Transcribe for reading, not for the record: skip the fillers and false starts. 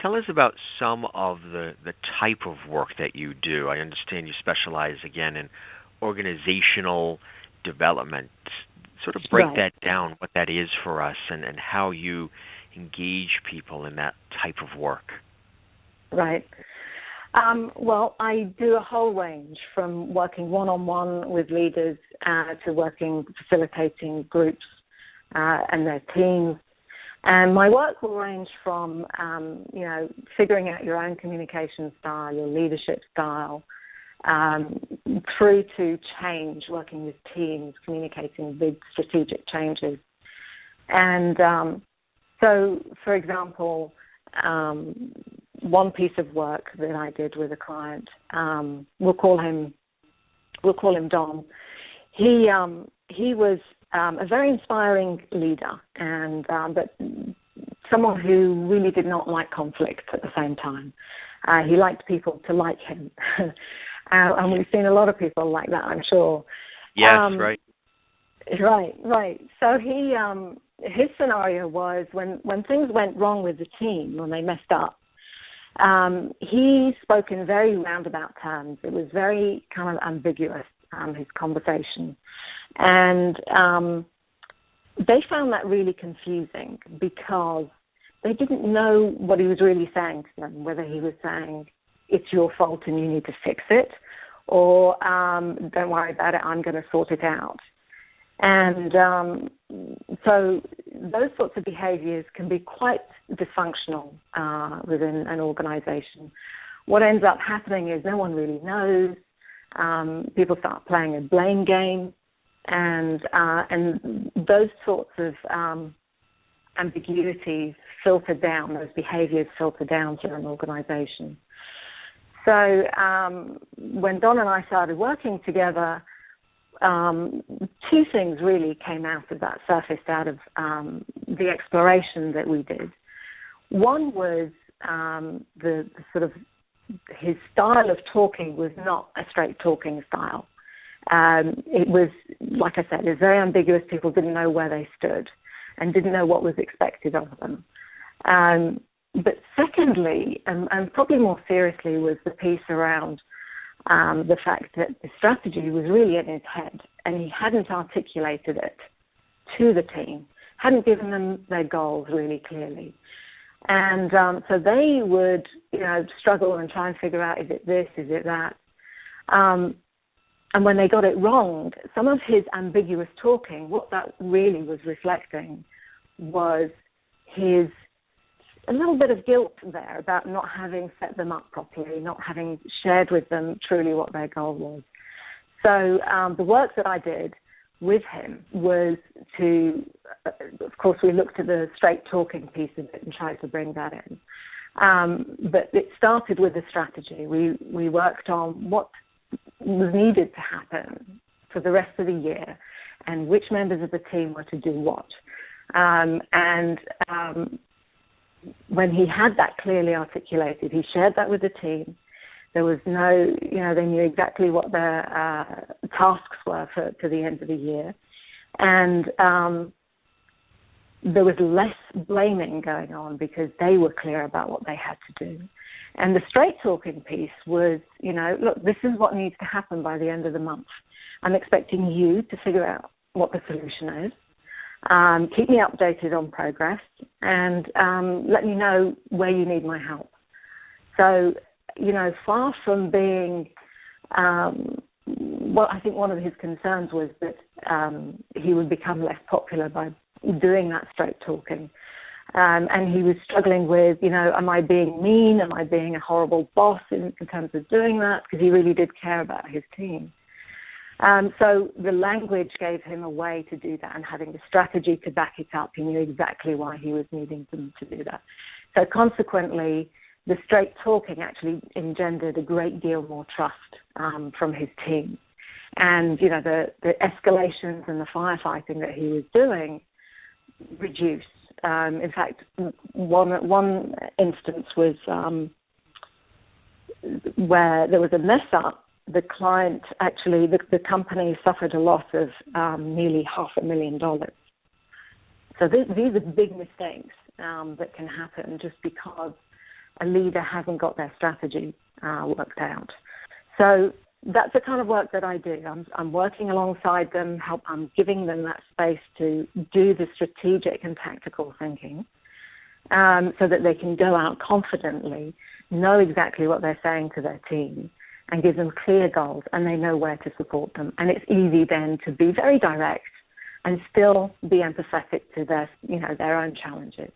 Tell us about some of the type of work that you do. I understand you specialize, again, in organizational development. Sort of break Right, that down, what that is for us, and how you engage people in that type of work. right. Well, I do a whole range from working one-on-one with leaders to working facilitating groups and their teams. And my work will range from, figuring out your own communication style, your leadership style, through to change, working with teams, communicating big strategic changes. And so, for example, one piece of work that I did with a client, we'll call him Don. He was a very inspiring leader, and but someone who really did not like conflict at the same time. He liked people to like him, and we've seen a lot of people like that, I'm sure. Yes, right. Right. So his scenario was when things went wrong with the team, when they messed up. He spoke in very roundabout terms. It was very kind of ambiguous, his conversation. And they found that really confusing because they didn't know what he was really saying to them, whether he was saying, it's your fault and you need to fix it, or don't worry about it, I'm going to sort it out. And so those sorts of behaviors can be quite dysfunctional within an organization. What ends up happening is no one really knows. People start playing a blame game, and those sorts of ambiguities filter down, those behaviors filter down through an organization. So when Don and I started working together, two things really came out of that, surfaced out of the exploration that we did. One was the sort of his style of talking was not a straight talking style. It was, like I said, it was very ambiguous. People didn't know where they stood and didn't know what was expected of them. But secondly, and probably more seriously, was the piece around the fact that the strategy was really in his head and he hadn't articulated it to the team, hadn't given them their goals really clearly. And so they would, struggle and try and figure out, is it this, is it that? And when they got it wrong, some of his ambiguous talking, what that really was reflecting was a little bit of guilt there about not having set them up properly, not having shared with them truly what their goal was. So the work that I did with him was to, of course, we looked at the straight talking piece of it and tried to bring that in. But it started with a strategy. We worked on what was needed to happen for the rest of the year and which members of the team were to do what. When he had that clearly articulated, he shared that with the team. There was no, they knew exactly what their tasks were for the end of the year. And there was less blaming going on because they were clear about what they had to do. And the straight talking piece was, look, this is what needs to happen by the end of the month. I'm expecting you to figure out what the solution is. Keep me updated on progress and let me know where you need my help. So, far from being, I think one of his concerns was that he would become less popular by doing that straight talking. And he was struggling with, am I being mean? Am I being a horrible boss in terms of doing that? Because he really did care about his team. So the language gave him a way to do that, and having the strategy to back it up, he knew exactly why he was needing them to do that. So consequently, the straight talking actually engendered a great deal more trust from his team. And, the escalations and the firefighting that he was doing reduced. In fact, one instance was where there was a mess up. The client actually, the company suffered a loss of nearly $500,000. So these are big mistakes that can happen just because a leader hasn't got their strategy worked out. So that's the kind of work that I do. I'm working alongside them, I'm giving them that space to do the strategic and tactical thinking, so that they can go out confidently, know exactly what they're saying to their team, and give them clear goals, and they know where to support them. And it's easy then to be very direct and still be empathetic to their own challenges.